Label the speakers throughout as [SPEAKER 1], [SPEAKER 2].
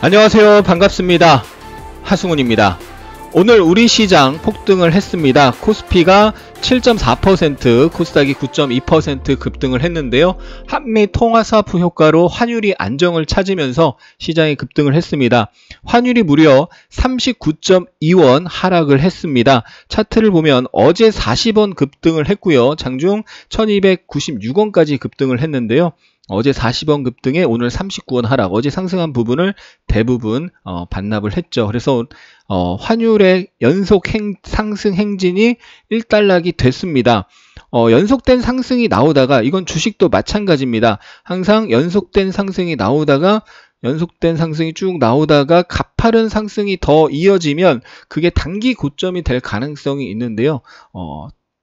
[SPEAKER 1] 안녕하세요. 반갑습니다. 하승훈입니다. 오늘 우리 시장 폭등을 했습니다. 코스피가 7.4%, 코스닥이 9.2% 급등을 했는데요. 한미 통화사프 효과로 환율이 안정을 찾으면서 시장이 급등을 했습니다. 환율이 무려 39.2원 하락을 했습니다. 차트를 보면 어제 40원 급등을 했고요. 장중 1296원까지 급등을 했는데요. 어제 40원 급등에 오늘 39원 하락, 어제 상승한 부분을 대부분 반납을 했죠. 그래서 환율의 연속 상승 행진이 일단락이 됐습니다. 연속된 상승이 나오다가, 이건 주식도 마찬가지입니다. 항상 연속된 상승이 나오다가, 연속된 상승이 쭉 나오다가 가파른 상승이 더 이어지면 그게 단기 고점이 될 가능성이 있는데요.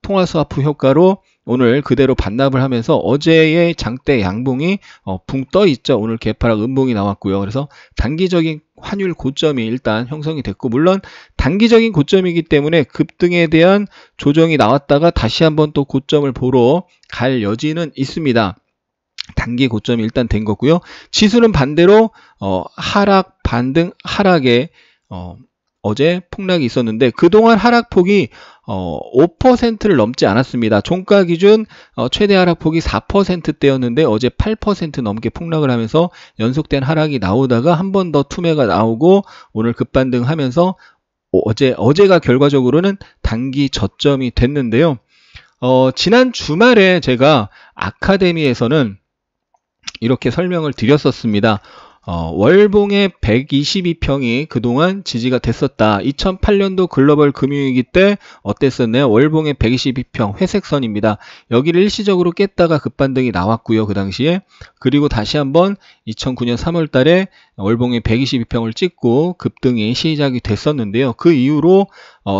[SPEAKER 1] 통화스와프 효과로 오늘 그대로 반납을 하면서 어제의 장대 양봉이 붕 떠 있죠. 오늘 개파락 음봉이 나왔고요. 그래서 단기적인 환율 고점이 일단 형성이 됐고, 물론 단기적인 고점이기 때문에 급등에 대한 조정이 나왔다가 다시 한번 또 고점을 보러 갈 여지는 있습니다. 단기 고점이 일단 된 거고요. 지수는 반대로 하락, 반등, 하락에 어제 폭락이 있었는데 그동안 하락폭이 5%를 넘지 않았습니다. 종가 기준 최대 하락폭이 4%대였는데 어제 8% 넘게 폭락을 하면서 연속된 하락이 나오다가 한 번 더 투매가 나오고 오늘 급반등하면서 어제가 결과적으로는 단기 저점이 됐는데요. 지난 주말에 제가 아카데미에서는 이렇게 설명을 드렸었습니다. 월봉의 122평이 그동안 지지가 됐었다. 2008년도 글로벌 금융위기 때 어땠었나요? 월봉의 122평 회색선입니다. 여기를 일시적으로 깼다가 급반등이 나왔고요. 그 당시에. 그리고 다시 한번 2009년 3월 달에 월봉의 122평을 찍고 급등이 시작이 됐었는데요. 그 이후로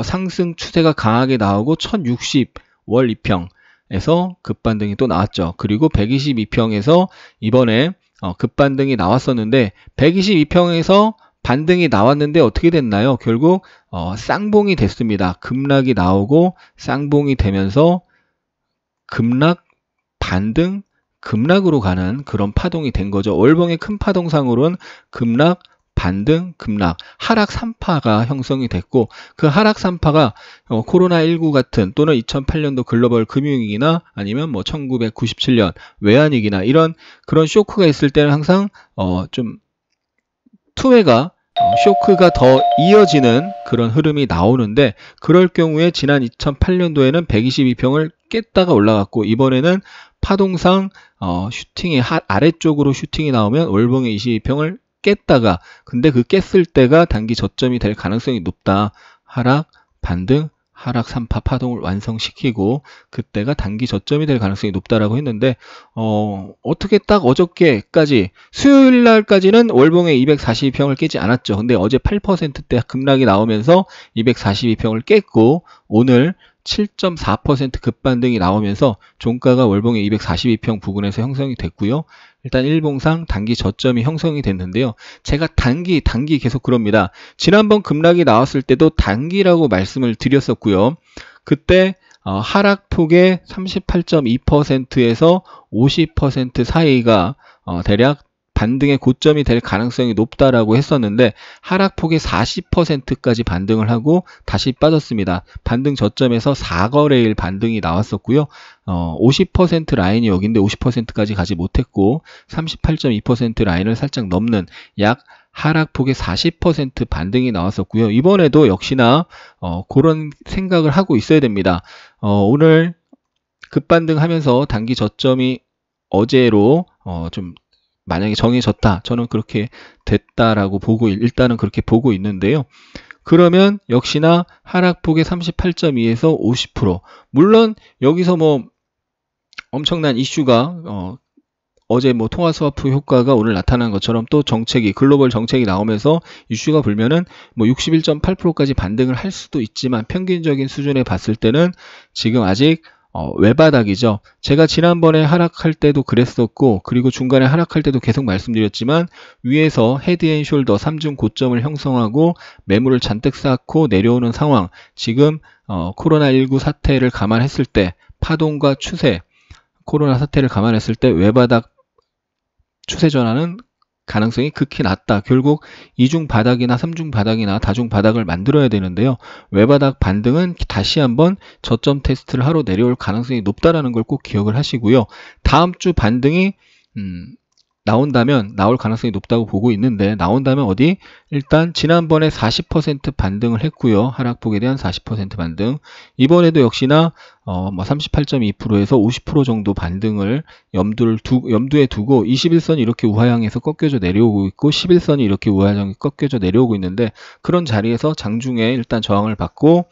[SPEAKER 1] 상승 추세가 강하게 나오고 1060 월 2평에서 급반등이 또 나왔죠. 그리고 122평에서 이번에 급반등이 나왔었는데 122평에서 반등이 나왔는데 어떻게 됐나요? 결국 쌍봉이 됐습니다. 급락이 나오고 쌍봉이 되면서 급락, 반등, 급락으로 가는 그런 파동이 된 거죠. 월봉의 큰 파동상으로는 급락, 반등, 급락, 하락 3파가 형성이 됐고, 그 하락 3파가 코로나19 같은 또는 2008년도 글로벌 금융위기나 아니면 뭐 1997년 외환위기나 이런 그런 쇼크가 있을 때는 항상 좀 투매가 쇼크가 더 이어지는 그런 흐름이 나오는데, 그럴 경우에 지난 2008년도에는 122평을 깼다가 올라갔고, 이번에는 파동상 슈팅이 아래쪽으로 슈팅이 나오면 월봉의 22평을 깼다가, 근데 그 깼을 때가 단기 저점이 될 가능성이 높다. 하락, 반등, 하락 3파 파동을 완성시키고 그때가 단기 저점이 될 가능성이 높다라고 했는데, 어떻게 딱 어저께까지 수요일 날까지는 월봉의 242평을 깨지 않았죠. 근데 어제 8%대 급락이 나오면서 242평을 깼고 오늘 7.4% 급반등이 나오면서 종가가 월봉의 242평 부근에서 형성이 됐고요. 일단 일봉상 단기 저점이 형성이 됐는데요. 제가 단기 계속 그럽니다. 지난번 급락이 나왔을 때도 단기라고 말씀을 드렸었고요. 그때 하락폭의 38.2%에서 50% 사이가 대략 반등의 고점이 될 가능성이 높다라고 했었는데, 하락폭의 40%까지 반등을 하고 다시 빠졌습니다. 반등 저점에서 4거래일 반등이 나왔었고요. 50% 라인이 여기인데 50%까지 가지 못했고 38.2% 라인을 살짝 넘는 약 하락폭의 40% 반등이 나왔었고요. 이번에도 역시나 그런 생각을 하고 있어야 됩니다. 오늘 급반등하면서 단기 저점이 어제로 좀 만약에 정해졌다, 저는 그렇게 됐다라고 보고 일단은 그렇게 보고 있는데요. 그러면 역시나 하락폭의 38.2에서 50%, 물론 여기서 뭐 엄청난 이슈가 어제 뭐 통화스와프 효과가 오늘 나타난 것처럼 또 정책이, 글로벌 정책이 나오면서 이슈가 불면은 뭐 61.8%까지 반등을 할 수도 있지만, 평균적인 수준에 봤을 때는 지금 아직 외바닥이죠. 제가 지난번에 하락할 때도 그랬었고, 그리고 중간에 하락할 때도 계속 말씀드렸지만, 위에서 헤드앤숄더 3중 고점을 형성하고 매물을 잔뜩 쌓고 내려오는 상황, 지금 코로나19 사태를 감안했을 때 파동과 추세, 코로나 사태를 감안했을 때 외바닥 추세 전환은 가능성이 극히 낮다. 결국 이중 바닥이나 삼중 바닥이나 다중 바닥을 만들어야 되는데요. 외바닥 반등은 다시 한번 저점 테스트를 하러 내려올 가능성이 높다라는 걸 꼭 기억을 하시고요. 다음 주 반등이 나온다면 나올 가능성이 높다고 보고 있는데, 나온다면 어디? 일단 지난번에 40% 반등을 했고요. 하락폭에 대한 40% 반등. 이번에도 역시나 38.2%에서 50% 정도 반등을 염두에 두고 21선이 이렇게 우하향에서 꺾여져 내려오고 있고 11선이 이렇게 우하향에 꺾여져 내려오고 있는데, 그런 자리에서 장중에 일단 저항을 받고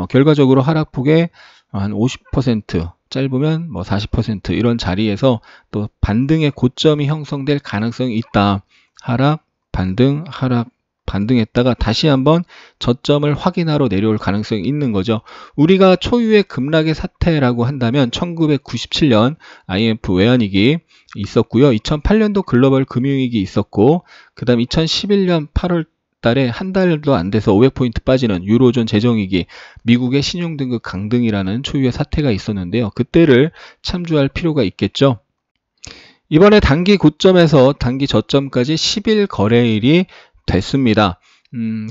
[SPEAKER 1] 결과적으로 하락폭에 한 50%, 짧으면 40% 이런 자리에서 또 반등의 고점이 형성될 가능성이 있다. 하락, 반등, 하락, 반등했다가 다시 한번 저점을 확인하러 내려올 가능성이 있는 거죠. 우리가 초유의 급락의 사태라고 한다면 1997년 IMF 외환위기 있었고요. 2008년도 글로벌 금융위기 있었고, 그 다음 2011년 8월 달에 한 달도 안 돼서 500포인트 빠지는 유로존 재정위기, 미국의 신용등급 강등이라는 초유의 사태가 있었는데요. 그때를 참조할 필요가 있겠죠. 이번에 단기 고점에서 단기 저점까지 10일 거래일이 됐습니다.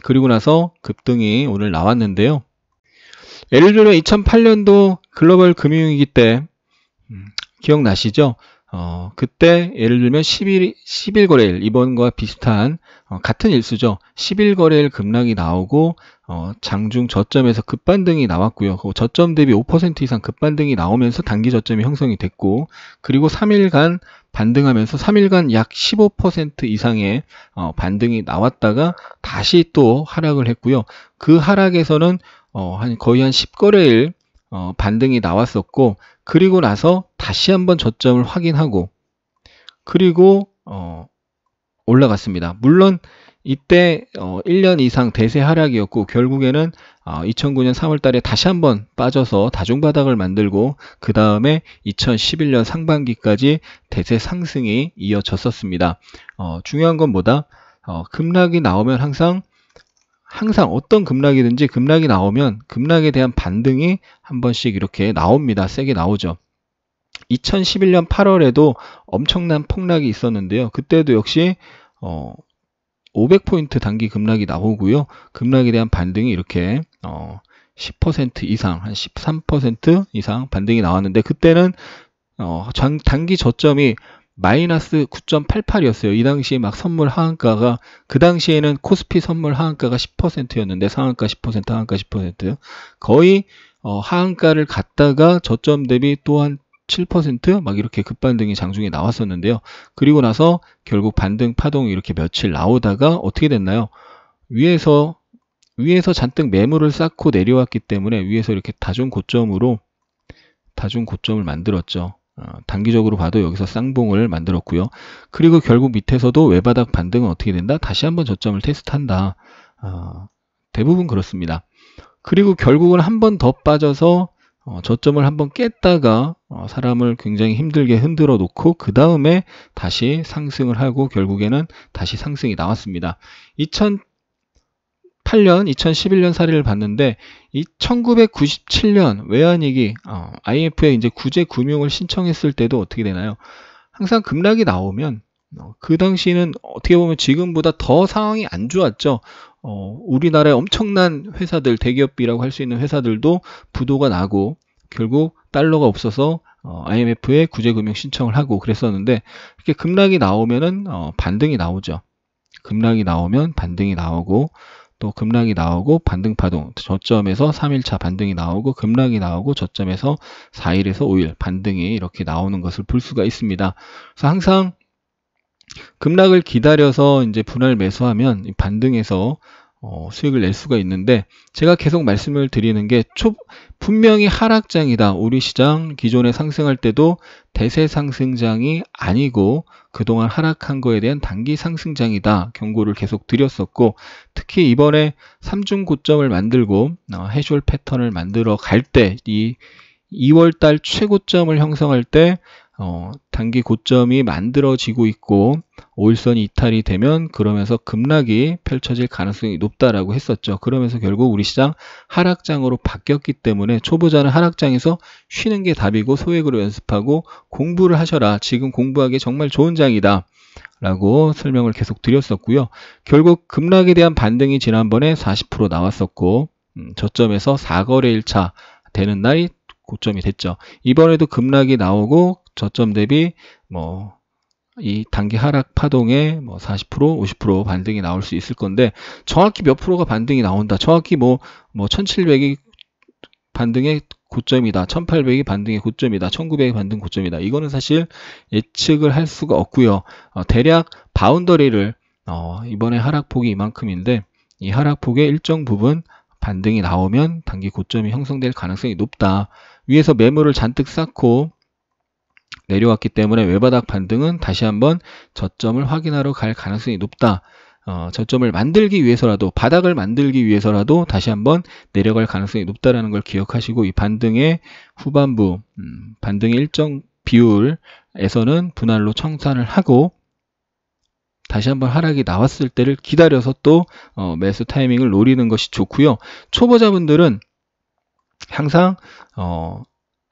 [SPEAKER 1] 그리고 나서 급등이 오늘 나왔는데요. 예를 들면 2008년도 글로벌 금융위기 때 기억나시죠? 그때 예를 들면 10일 거래일, 이번과 비슷한 같은 일수죠. 10일 거래일 급락이 나오고 장중 저점에서 급반등이 나왔고요. 저점 대비 5% 이상 급반등이 나오면서 단기 저점이 형성이 됐고, 그리고 3일간 반등하면서 3일간 약 15% 이상의 반등이 나왔다가 다시 또 하락을 했고요. 그 하락에서는 거의 한 10거래일 반등이 나왔었고, 그리고 나서 다시 한번 저점을 확인하고 그리고 올라갔습니다. 물론 이때 1년 이상 대세 하락이었고, 결국에는 2009년 3월 달에 다시 한번 빠져서 다중바닥을 만들고, 그 다음에 2011년 상반기까지 대세 상승이 이어졌었습니다. 중요한 건 뭐다? 급락이 나오면 항상 어떤 급락이든지 급락이 나오면 급락에 대한 반등이 한 번씩 이렇게 나옵니다. 세게 나오죠. 2011년 8월에도 엄청난 폭락이 있었는데요. 그때도 역시 500포인트 단기 급락이 나오고요. 급락에 대한 반등이 이렇게 10% 이상, 한 13% 이상 반등이 나왔는데, 그때는 단기 저점이 마이너스 9.88이었어요. 이 당시에 막 선물 하한가가, 그 당시에는 코스피 선물 하한가가 10%였는데 상한가 10%, 하한가 10%, 거의 하한가를 갔다가 저점 대비 또한 7% 막 이렇게 급반등이 장중에 나왔었는데요. 그리고 나서 결국 반등 파동이 이렇게 며칠 나오다가 어떻게 됐나요? 위에서 잔뜩 매물을 쌓고 내려왔기 때문에 위에서 이렇게 다중 고점을 만들었죠. 단기적으로 봐도 여기서 쌍봉을 만들었고요. 그리고 결국 밑에서도 외바닥 반등은 어떻게 된다? 다시 한번 저점을 테스트한다. 대부분 그렇습니다. 그리고 결국은 한 번 더 빠져서 저점을 한번 깼다가 사람을 굉장히 힘들게 흔들어 놓고 그 다음에 다시 상승을 하고 결국에는 다시 상승이 나왔습니다. 2008년, 2011년 사례를 봤는데, 1997년 외환위기, IMF에 이제 구제 금융을 신청했을 때도 어떻게 되나요? 항상 급락이 나오면 그 당시에는 어떻게 보면 지금보다 더 상황이 안 좋았죠. 우리나라의 엄청난 회사들, 대기업이라고 할 수 있는 회사들도 부도가 나고 결국 달러가 없어서 IMF에 구제금융 신청을 하고 그랬었는데, 이렇게 급락이 나오면은 반등이 나오죠. 급락이 나오면 반등이 나오고, 또 급락이 나오고 반등 파동, 저점에서 3일차 반등이 나오고 급락이 나오고 저점에서 4일에서 5일 반등이 이렇게 나오는 것을 볼 수가 있습니다. 그래서 항상 급락을 기다려서 이제 분할 매수하면 반등에서 수익을 낼 수가 있는데, 제가 계속 말씀을 드리는 게 분명히 하락장이다. 우리 시장 기존에 상승할 때도 대세 상승장이 아니고 그동안 하락한 거에 대한 단기 상승장이다. 경고를 계속 드렸었고, 특히 이번에 3중 고점을 만들고 해쇼 패턴을 만들어 갈 때, 이 2월달 최고점을 형성할 때 단기 고점이 만들어지고 있고 5일선이 이탈이 되면 그러면서 급락이 펼쳐질 가능성이 높다라고 했었죠. 그러면서 결국 우리 시장 하락장으로 바뀌었기 때문에 초보자는 하락장에서 쉬는 게 답이고 소액으로 연습하고 공부를 하셔라. 지금 공부하기 정말 좋은 장이다. 라고 설명을 계속 드렸었고요. 결국 급락에 대한 반등이 지난번에 40% 나왔었고 저점에서 4거래 1차 되는 날이 고점이 됐죠. 이번에도 급락이 나오고 저점 대비 이 단기 하락 파동에 40%, 50% 반등이 나올 수 있을 건데 정확히 몇 프로가 반등이 나온다. 정확히 1700이 반등의 고점이다. 1800이 반등의 고점이다. 1900이 반등 고점이다. 이거는 사실 예측을 할 수가 없고요. 대략 바운더리를 이번에 하락폭이 이만큼인데 이 하락폭의 일정 부분 반등이 나오면 단기 고점이 형성될 가능성이 높다. 위에서 매물을 잔뜩 쌓고 내려왔기 때문에 외바닥 반등은 다시 한번 저점을 확인하러 갈 가능성이 높다. 저점을 만들기 위해서라도, 바닥을 만들기 위해서라도 다시 한번 내려갈 가능성이 높다라는 걸 기억하시고, 이 반등의 후반부, 반등의 일정 비율에서는 분할로 청산을 하고 다시 한번 하락이 나왔을 때를 기다려서 또 매수 타이밍을 노리는 것이 좋고요. 초보자분들은 항상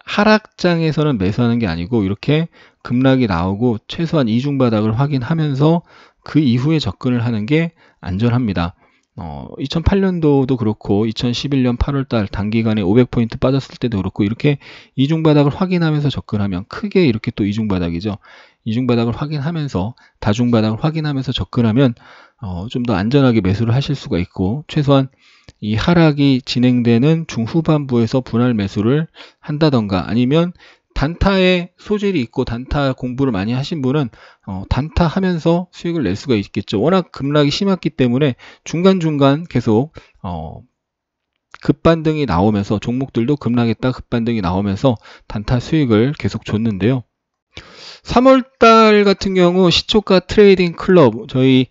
[SPEAKER 1] 하락장에서는 매수하는 게 아니고 이렇게 급락이 나오고 최소한 이중바닥을 확인하면서 그 이후에 접근을 하는 게 안전합니다. 2008년도도 그렇고 2011년 8월달 단기간에 500포인트 빠졌을 때도 그렇고 이렇게 이중바닥을 확인하면서 접근하면 크게 이렇게 또 이중바닥이죠. 이중바닥을 확인하면서 다중바닥을 확인하면서 접근하면 좀 더 안전하게 매수를 하실 수가 있고 최소한 이 하락이 진행되는 중후반부에서 분할 매수를 한다던가 아니면 단타에 소질이 있고 단타 공부를 많이 하신 분은 단타 하면서 수익을 낼 수가 있겠죠. 워낙 급락이 심했기 때문에 중간중간 계속 급반등이 나오면서 종목들도 급락했다 급반등이 나오면서 단타 수익을 계속 줬는데요. 3월달 같은 경우 시초가 트레이딩 클럽, 저희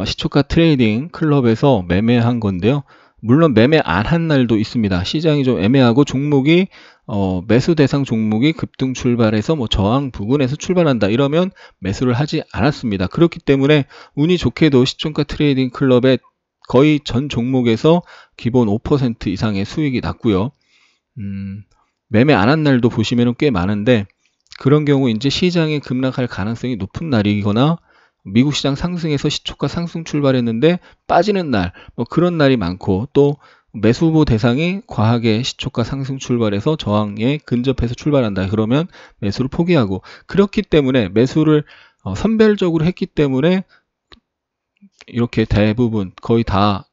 [SPEAKER 1] 시초가 트레이딩 클럽에서 매매한 건데요. 물론 매매 안 한 날도 있습니다. 시장이 좀 애매하고 종목이 매수 대상 종목이 급등 출발해서 저항 부근에서 출발한다 이러면 매수를 하지 않았습니다. 그렇기 때문에 운이 좋게도 시초가 트레이딩 클럽의 거의 전 종목에서 기본 5% 이상의 수익이 났고요. 매매 안 한 날도 보시면 꽤 많은데 그런 경우 이제 시장이 급락할 가능성이 높은 날이거나 미국 시장 상승해서 시초가 상승 출발했는데 빠지는 날, 그런 날이 많고 또 매수 후보 대상이 과하게 시초가 상승 출발해서 저항에 근접해서 출발한다. 그러면 매수를 포기하고 그렇기 때문에 매수를 선별적으로 했기 때문에 이렇게 대부분 거의 다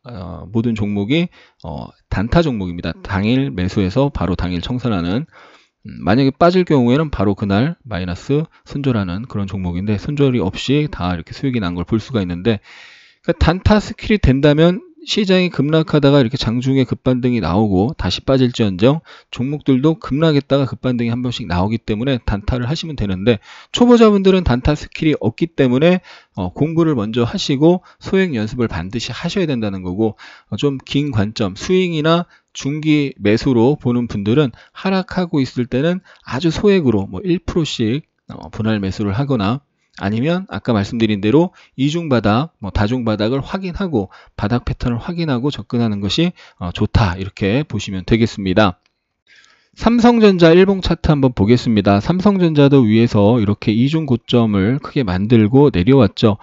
[SPEAKER 1] 모든 종목이 단타 종목입니다. 당일 매수해서 바로 당일 청산하는 만약에 빠질 경우에는 바로 그날 마이너스 손절하는 그런 종목인데 손절이 없이 다 이렇게 수익이 난 걸 볼 수가 있는데 그러니까 단타 스킬이 된다면 시장이 급락하다가 이렇게 장중에 급반등이 나오고 다시 빠질지언정 종목들도 급락했다가 급반등이 한 번씩 나오기 때문에 단타를 하시면 되는데 초보자분들은 단타 스킬이 없기 때문에 공부를 먼저 하시고 소액 연습을 반드시 하셔야 된다는 거고 좀 긴 관점 스윙이나 중기 매수로 보는 분들은 하락하고 있을 때는 아주 소액으로 1%씩 분할 매수를 하거나 아니면 아까 말씀드린 대로 이중바닥, 다중바닥을 확인하고 바닥 패턴을 확인하고 접근하는 것이 좋다 이렇게 보시면 되겠습니다. 삼성전자 일봉 차트 한번 보겠습니다. 삼성전자도 위에서 이렇게 이중 고점을 크게 만들고 내려왔죠.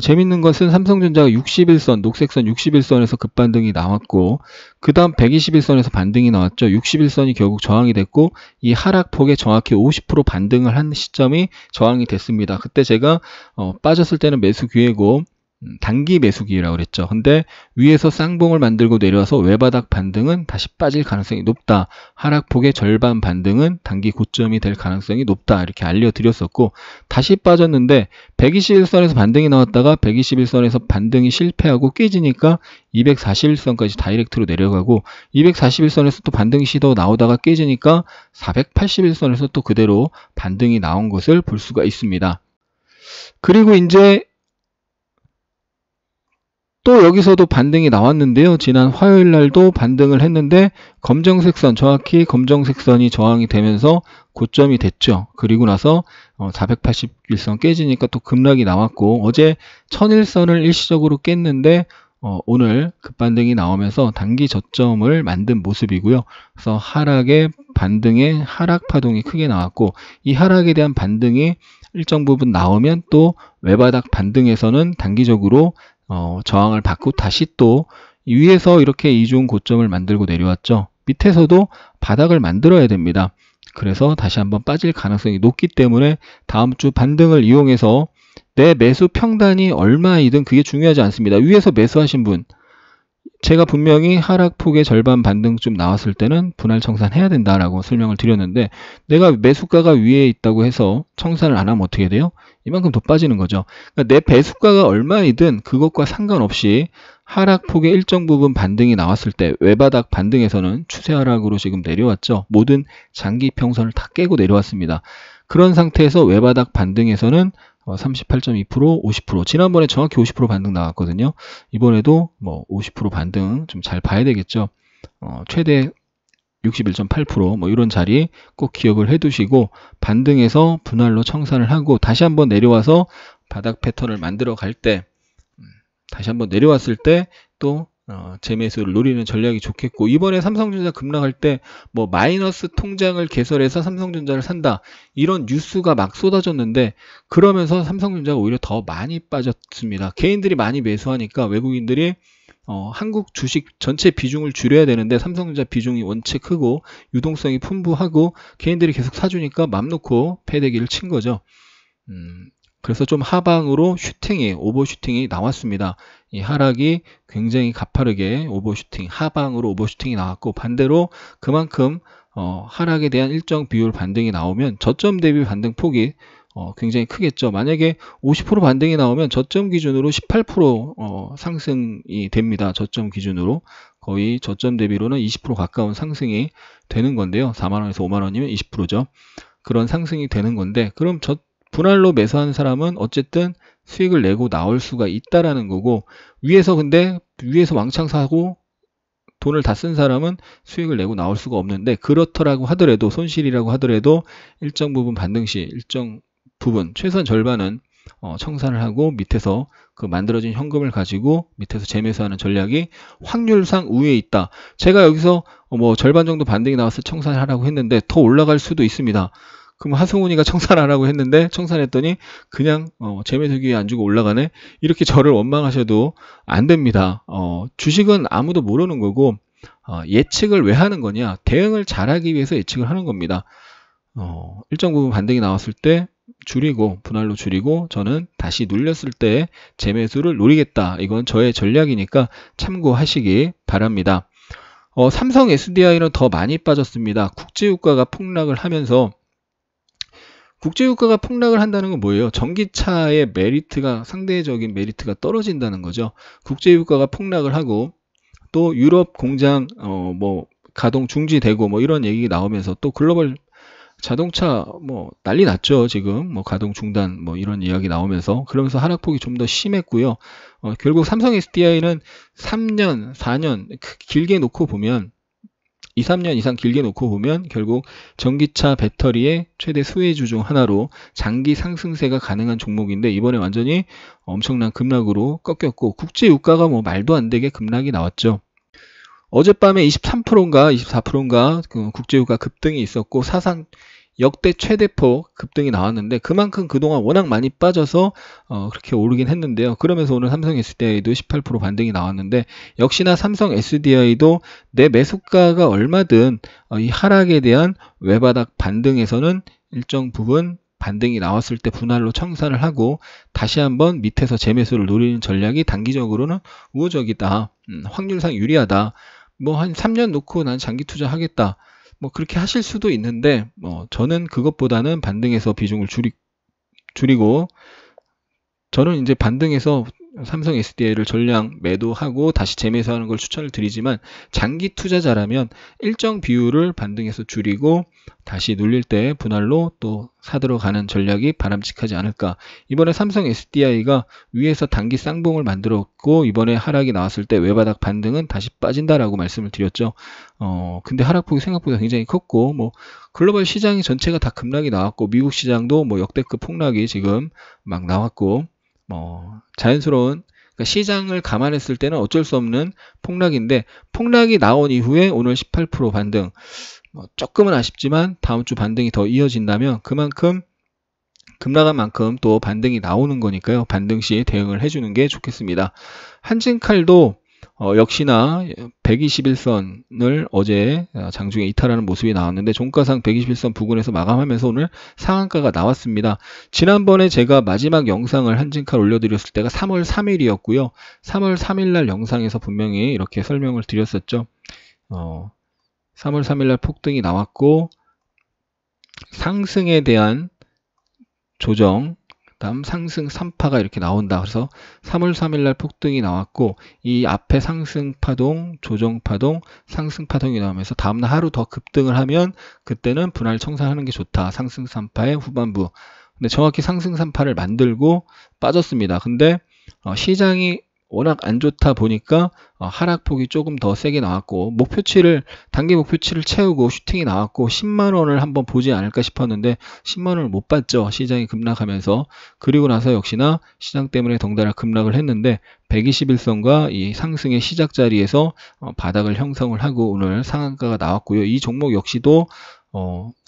[SPEAKER 1] 재밌는 것은 삼성전자가 61선, 녹색선 61선에서 급반등이 나왔고 그 다음 121선에서 반등이 나왔죠. 61선이 결국 저항이 됐고 이 하락폭에 정확히 50% 반등을 한 시점이 저항이 됐습니다. 그때 제가 빠졌을 때는 매수 기회고 단기 매수 기회라고 그랬죠. 근데 위에서 쌍봉을 만들고 내려와서 외바닥 반등은 다시 빠질 가능성이 높다. 하락폭의 절반 반등은 단기 고점이 될 가능성이 높다. 이렇게 알려드렸었고 다시 빠졌는데 121선에서 반등이 나왔다가 121선에서 반등이 실패하고 깨지니까 241선까지 다이렉트로 내려가고 241선에서 또 반등 시도 나오다가 깨지니까 481선에서 또 그대로 반등이 나온 것을 볼 수가 있습니다. 그리고 이제 또 여기서도 반등이 나왔는데요. 지난 화요일 날도 반등을 했는데 검정색 선, 정확히 검정색 선이 저항이 되면서 고점이 됐죠. 그리고 나서 481선 깨지니까 또 급락이 나왔고 어제 1001선을 일시적으로 깼는데 오늘 급반등이 나오면서 단기 저점을 만든 모습이고요. 그래서 하락의 반등의 하락 파동이 크게 나왔고 이 하락에 대한 반등이 일정 부분 나오면 또 외바닥 반등에서는 단기적으로 저항을 받고 다시 또 위에서 이렇게 이중 고점을 만들고 내려왔죠. 밑에서도 바닥을 만들어야 됩니다. 그래서 다시 한번 빠질 가능성이 높기 때문에 다음 주 반등을 이용해서 내 매수 평단이 얼마이든 그게 중요하지 않습니다. 위에서 매수하신 분, 제가 분명히 하락폭의 절반 반등쯤 나왔을 때는 분할 청산해야 된다라고 설명을 드렸는데, 내가 매수가가 위에 있다고 해서 청산을 안 하면 어떻게 돼요? 이만큼 더 빠지는 거죠. 그러니까 내 배수가가 얼마이든 그것과 상관없이 하락폭의 일정 부분 반등이 나왔을 때 외바닥 반등에서는 추세 하락으로 지금 내려왔죠. 모든 장기 평선을 다 깨고 내려왔습니다. 그런 상태에서 외바닥 반등에서는 38.2%, 50%. 지난번에 정확히 50% 반등 나왔거든요. 이번에도 뭐 50% 반등 좀 잘 봐야 되겠죠. 최대 61.8% 뭐 이런 자리 꼭 기억을 해 두시고, 반등해서 분할로 청산을 하고 다시 한번 내려와서 바닥 패턴을 만들어 갈 때, 다시 한번 내려왔을 때 또 재매수를 노리는 전략이 좋겠고, 이번에 삼성전자 급락할 때 뭐 마이너스 통장을 개설해서 삼성전자를 산다 이런 뉴스가 막 쏟아졌는데, 그러면서 삼성전자가 오히려 더 많이 빠졌습니다. 개인들이 많이 매수하니까 외국인들이 한국 주식 전체 비중을 줄여야 되는데 삼성전자 비중이 원체 크고 유동성이 풍부하고 개인들이 계속 사주니까 맘 놓고 패대기를 친 거죠. 그래서 좀 하방으로 슈팅이, 오버슈팅이 나왔습니다. 이 하락이 굉장히 가파르게 오버슈팅, 하방으로 오버슈팅이 나왔고, 반대로 그만큼 하락에 대한 일정 비율 반등이 나오면 저점 대비 반등 폭이 굉장히 크겠죠. 만약에 50% 반등이 나오면 저점 기준으로 18% 상승이 됩니다. 저점 기준으로 거의 저점 대비로는 20% 가까운 상승이 되는 건데요. 4만원에서 5만원이면 20%죠. 그런 상승이 되는 건데, 그럼 분할로 매수하는 사람은 어쨌든 수익을 내고 나올 수가 있다라는 거고, 위에서 왕창 사고 돈을 다 쓴 사람은 수익을 내고 나올 수가 없는데, 그렇더라고 하더라도, 손실이라고 하더라도 일정 부분 반등 시 일정 부분, 최소한 절반은 청산을 하고 밑에서 그 만들어진 현금을 가지고 밑에서 재매수하는 전략이 확률상 우위에 있다. 제가 여기서 뭐 절반 정도 반등이 나왔을 때 청산을 하라고 했는데 더 올라갈 수도 있습니다. 그럼 하승훈이가 청산하라고 했는데 청산했더니 그냥 재매수 기회 안 주고 올라가네, 이렇게 저를 원망하셔도 안 됩니다. 주식은 아무도 모르는 거고, 예측을 왜 하는 거냐, 대응을 잘하기 위해서 예측을 하는 겁니다. 일정 부분 반등이 나왔을 때 줄이고, 분할로 줄이고, 저는 다시 눌렸을 때 재매수를 노리겠다. 이건 저의 전략이니까 참고하시기 바랍니다. 삼성 SDI는 더 많이 빠졌습니다. 국제유가가 폭락을 하면서, 국제유가가 폭락을 한다는 건 뭐예요? 전기차의 메리트가, 상대적인 메리트가 떨어진다는 거죠. 국제유가가 폭락을 하고 또 유럽 공장 뭐 가동 중지되고 뭐 이런 얘기 나오면서 또 글로벌 자동차 뭐 난리 났죠. 지금 뭐 가동 중단 뭐 이런 이야기 나오면서, 그러면서 하락폭이 좀 더 심했고요. 결국 삼성 SDI는 3년, 4년 길게 놓고 보면, 2, 3년 이상 길게 놓고 보면 결국 전기차 배터리의 최대 수혜주 중 하나로 장기 상승세가 가능한 종목인데, 이번에 완전히 엄청난 급락으로 꺾였고, 국제유가가 뭐 말도 안 되게 급락이 나왔죠. 어젯밤에 23%인가 24%인가 그 국제유가 급등이 있었고, 사상 역대 최대폭 급등이 나왔는데, 그만큼 그동안 워낙 많이 빠져서 그렇게 오르긴 했는데요. 그러면서 오늘 삼성 SDI도 18% 반등이 나왔는데, 역시나 삼성 SDI도 내 매수가가 얼마든 이 하락에 대한 외바닥 반등에서는 일정 부분 반등이 나왔을 때 분할로 청산을 하고 다시 한번 밑에서 재매수를 노리는 전략이 단기적으로는 우호적이다. 확률상 유리하다. 뭐 한 3년 놓고 난 장기 투자하겠다. 뭐 그렇게 하실 수도 있는데, 저는 그것보다는 반등에서 비중을 줄이고, 저는 이제 반등에서 삼성 SDI를 전량 매도하고 다시 재매수하는 걸 추천을 드리지만, 장기 투자자라면 일정 비율을 반등해서 줄이고 다시 눌릴 때 분할로 또 사들어 가는 전략이 바람직하지 않을까. 이번에 삼성 SDI가 위에서 단기 쌍봉을 만들었고, 이번에 하락이 나왔을 때 외바닥 반등은 다시 빠진다라고 말씀을 드렸죠. 근데 하락폭이 생각보다 굉장히 컸고, 뭐 글로벌 시장이 전체가 다 급락이 나왔고, 미국 시장도 뭐 역대급 폭락이 지금 막 나왔고, 자연스러운, 그러니까 시장을 감안했을 때는 어쩔 수 없는 폭락인데, 폭락이 나온 이후에 오늘 18% 반등, 조금은 아쉽지만 다음 주 반등이 더 이어진다면 그만큼 급락한 만큼 또 반등이 나오는 거니까요. 반등 시 대응을 해주는 게 좋겠습니다. 한진칼도 역시나 121선을 어제 장중에 이탈하는 모습이 나왔는데 종가상 121선 부근에서 마감하면서 오늘 상한가가 나왔습니다. 지난번에 제가 마지막 영상을 한진칼 올려드렸을 때가 3월 3일이었고요. 3월 3일날 영상에서 분명히 이렇게 설명을 드렸었죠. 3월 3일날 폭등이 나왔고 상승에 대한 조정, 다음 상승 3파가 이렇게 나온다. 그래서 3월 3일날 폭등이 나왔고 이 앞에 상승 파동, 조정 파동, 상승 파동이 나오면서 다음날 하루 더 급등을 하면 그때는 분할 청산하는 게 좋다. 상승 3파의 후반부. 근데 정확히 상승 3파를 만들고 빠졌습니다. 근데 시장이 워낙 안 좋다 보니까 하락폭이 조금 더 세게 나왔고 단기 목표치를 채우고 슈팅이 나왔고 10만원을 한번 보지 않을까 싶었는데 10만원을 못 봤죠. 시장이 급락하면서. 그리고 나서 역시나 시장 때문에 덩달아 급락을 했는데 121선과 이 상승의 시작 자리에서 바닥을 형성을 하고 오늘 상한가가 나왔고요. 이 종목 역시도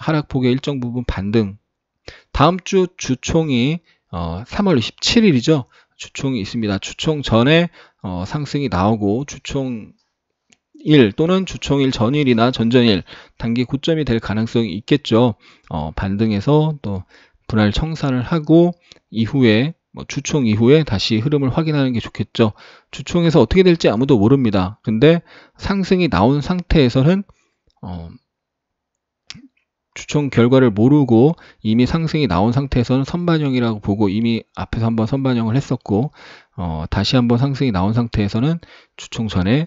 [SPEAKER 1] 하락폭의 일정 부분 반등. 다음 주 주총이 3월 27일이죠. 주총이 있습니다. 주총 전에 상승이 나오고 주총일 또는 주총일 전일이나 전전일 단기 고점이 될 가능성이 있겠죠. 반등해서 또 분할 청산을 하고 이후에 주총 이후에 다시 흐름을 확인하는 게 좋겠죠. 주총에서 어떻게 될지 아무도 모릅니다. 근데 상승이 나온 상태에서는 주총 결과를 모르고 이미 상승이 나온 상태에서는 선반영이라고 보고 이미 앞에서 한번 선반영을 했었고 다시 한번 상승이 나온 상태에서는 주총 전에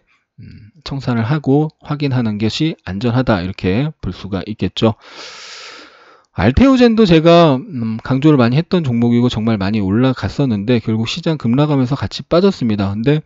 [SPEAKER 1] 청산을 하고 확인하는 것이 안전하다 이렇게 볼 수가 있겠죠. 알테오젠도 제가 강조를 많이 했던 종목이고 정말 많이 올라갔었는데 결국 시장 급락하면서 같이 빠졌습니다. 근데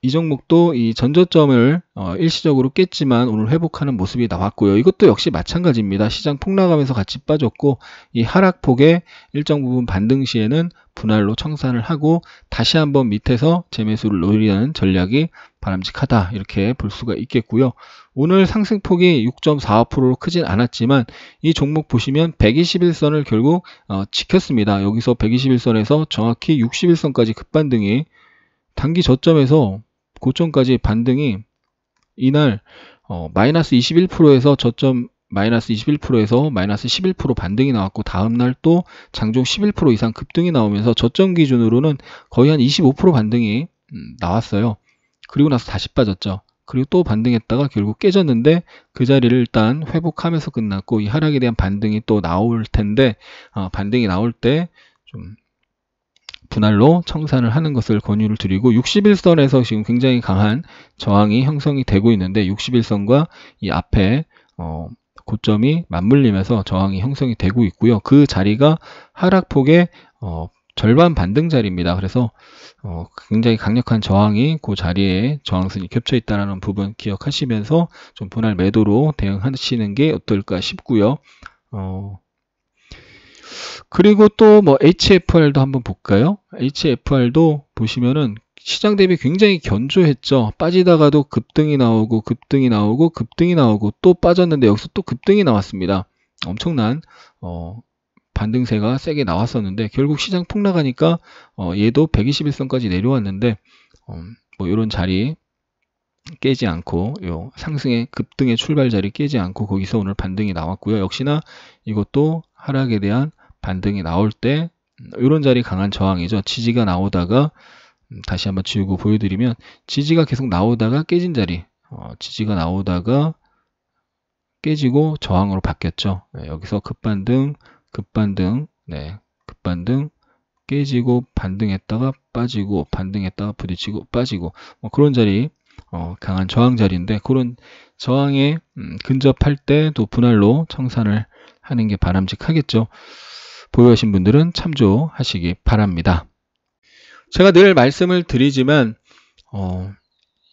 [SPEAKER 1] 이 종목도 이 전저점을 일시적으로 깼지만 오늘 회복하는 모습이 나왔고요. 이것도 역시 마찬가지입니다. 시장 폭락하면서 같이 빠졌고 이 하락폭의 일정 부분 반등 시에는 분할로 청산을 하고 다시 한번 밑에서 재매수를 노리는 전략이 바람직하다 이렇게 볼 수가 있겠고요. 오늘 상승폭이 6.45%로 크진 않았지만 이 종목 보시면 121선을 결국 지켰습니다. 여기서 121선에서 정확히 61선까지 급반등이 단기 저점에서 고점까지 반등이 이날 마이너스 21%에서 저점 마이너스 21%에서 마이너스 11% 반등이 나왔고 다음날 또 장중 11% 이상 급등이 나오면서 저점 기준으로는 거의 한 25% 반등이 나왔어요. 그리고 나서 다시 빠졌죠. 그리고 또 반등했다가 결국 깨졌는데 그 자리를 일단 회복하면서 끝났고 이 하락에 대한 반등이 또 나올 텐데 반등이 나올 때 좀 분할로 청산을 하는 것을 권유를 드리고 61선에서 지금 굉장히 강한 저항이 형성이 되고 있는데 61선과 이 앞에 고점이 맞물리면서 저항이 형성이 되고 있고요. 그 자리가 하락폭의 절반 반등 자리입니다. 그래서 굉장히 강력한 저항이 그 자리에 저항선이 겹쳐 있다는 부분 기억하시면서 좀 분할 매도로 대응하시는 게 어떨까 싶고요. 그리고 또 HFR도 한번 볼까요? HFR도 보시면은 시장 대비 굉장히 견조했죠. 빠지다가도 급등이 나오고 급등이 나오고 급등이 나오고 또 빠졌는데 여기서 또 급등이 나왔습니다. 엄청난 반등세가 세게 나왔었는데 결국 시장 폭락하니까 얘도 121선까지 내려왔는데 이런 자리 깨지 않고 요 상승의 급등의 출발 자리 깨지 않고 거기서 오늘 반등이 나왔고요. 역시나 이것도 하락에 대한 반등이 나올 때 이런 자리 강한 저항이죠. 지지가 나오다가 다시 한번 지우고 보여드리면 지지가 계속 나오다가 깨진 자리 지지가 나오다가 깨지고 저항으로 바뀌었죠. 여기서 급반등 급반등 깨지고 반등했다가 빠지고 반등했다가 부딪히고 빠지고 그런 자리 강한 저항 자리인데 그런 저항에 근접할 때 또 분할로 청산을 하는 게 바람직하겠죠. 보유하신 분들은 참조하시기 바랍니다. 제가 늘 말씀을 드리지만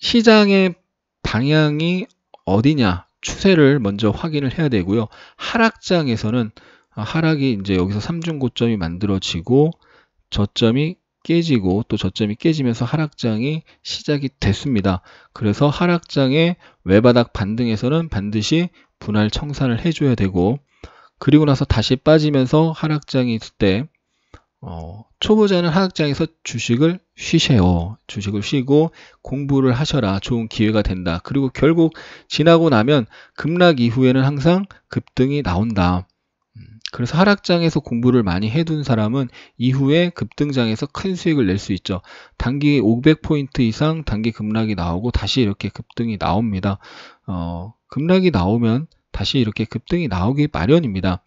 [SPEAKER 1] 시장의 방향이 어디냐 추세를 먼저 확인을 해야 되고요. 하락장에서는 하락이 이제 여기서 3중 고점이 만들어지고 저점이 깨지고 또 저점이 깨지면서 하락장이 시작이 됐습니다. 그래서 하락장의 외바닥 반등에서는 반드시 분할 청산을 해줘야 되고 그리고 나서 다시 빠지면서 하락장이 있을 때 초보자는 하락장에서 주식을 쉬세요. 주식을 쉬고 공부를 하셔라. 좋은 기회가 된다. 그리고 결국 지나고 나면 급락 이후에는 항상 급등이 나온다. 그래서 하락장에서 공부를 많이 해둔 사람은 이후에 급등장에서 큰 수익을 낼 수 있죠. 단기 500포인트 이상 단기 급락이 나오고 다시 이렇게 급등이 나옵니다. 급락이 나오면 다시 이렇게 급등이 나오기 마련입니다.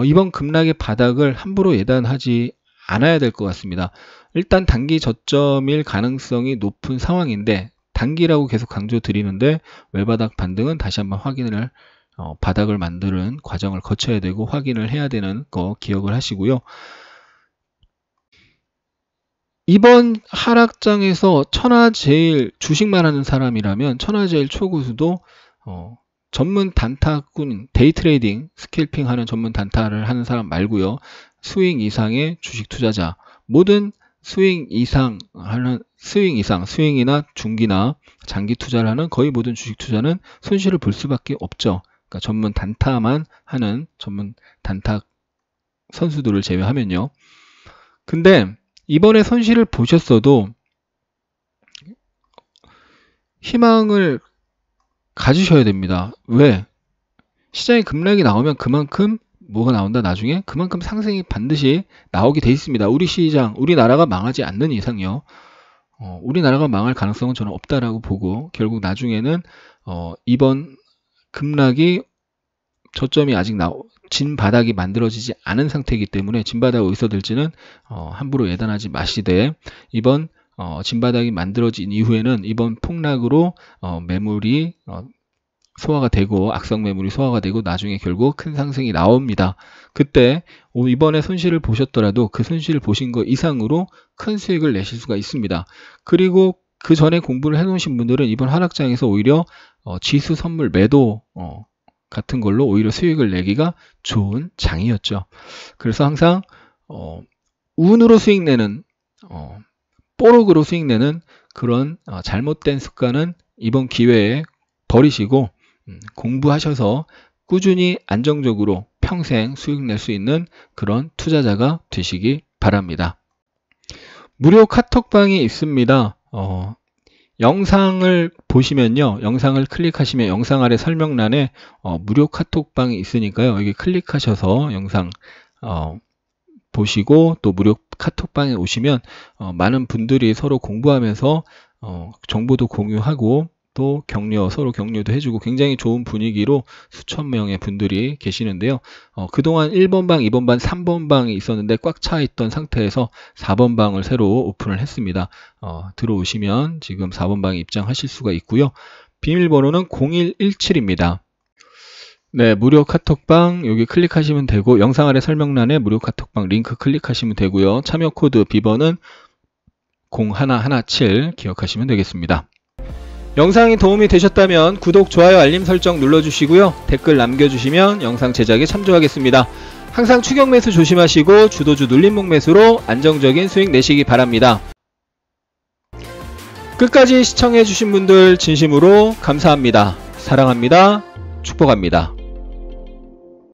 [SPEAKER 1] 이번 급락의 바닥을 함부로 예단하지 않아야 될 것 같습니다. 일단 단기 저점일 가능성이 높은 상황인데 단기라고 계속 강조드리는데 외바닥 반등은 다시 한번 확인을 바닥을 만드는 과정을 거쳐야 되고 확인을 해야 되는 거 기억을 하시고요. 이번 하락장에서 천하제일 주식만 하는 사람이라면 천하제일 초고수도 전문 단타꾼 데이트레이딩 스캘핑 하는 전문 단타를 하는 사람 말고요. 스윙 이상의 주식 투자자, 모든 스윙 이상 하는 스윙이나 중기나 장기 투자를 하는 거의 모든 주식 투자는 손실을 볼 수밖에 없죠. 그러니까 전문 단타만 하는 전문 단타 선수들을 제외하면요. 근데 이번에 손실을 보셨어도 희망을 가지셔야 됩니다. 왜? 시장에 급락이 나오면 그만큼 뭐가 나온다? 나중에 그만큼 상승이 반드시 나오게 돼 있습니다. 우리 시장, 우리나라가 망하지 않는 이상요. 우리나라가 망할 가능성은 저는 없다라고 보고 결국 나중에는 이번 급락이 저점이 아직 진 바닥이 만들어지지 않은 상태이기 때문에 진 바닥이 어디서 될지는 함부로 예단하지 마시되 이번 진 바닥이 만들어진 이후에는 이번 폭락으로 매물이 소화가 되고 악성 매물이 소화가 되고 나중에 결국 큰 상승이 나옵니다. 그때 이번에 손실을 보셨더라도 그 손실을 보신 것 이상으로 큰 수익을 내실 수가 있습니다. 그리고 그 전에 공부를 해 놓으신 분들은 이번 하락장에서 오히려 지수 선물 매도 같은 걸로 오히려 수익을 내기가 좋은 장이었죠. 그래서 항상 운으로 수익 내는 뽀록으로 수익 내는 그런 잘못된 습관은 이번 기회에 버리시고 공부하셔서 꾸준히 안정적으로 평생 수익 낼 수 있는 그런 투자자가 되시기 바랍니다. 무료 카톡방이 있습니다. 영상을 보시면요. 영상을 클릭하시면 영상 아래 설명란에 무료 카톡방이 있으니까요. 여기 클릭하셔서 영상 보시고 또 무료 카톡방에 오시면 많은 분들이 서로 공부하면서 정보도 공유하고 또 서로 격려도 해주고 굉장히 좋은 분위기로 수천 명의 분들이 계시는데요. 그동안 1번 방, 2번 방, 3번 방이 있었는데 꽉 차 있던 상태에서 4번 방을 새로 오픈을 했습니다. 들어오시면 지금 4번 방에 입장하실 수가 있고요. 비밀번호는 0117입니다. 네, 무료 카톡방 여기 클릭하시면 되고 영상 아래 설명란에 무료 카톡방 링크 클릭하시면 되고요. 참여 코드 비번은 0117 기억하시면 되겠습니다. 영상이 도움이 되셨다면 구독, 좋아요, 알림 설정 눌러주시고요. 댓글 남겨주시면 영상 제작에 참조하겠습니다. 항상 추격 매수 조심하시고 주도주 눌림목 매수로 안정적인 수익 내시기 바랍니다. 끝까지 시청해주신 분들 진심으로 감사합니다. 사랑합니다. 축복합니다.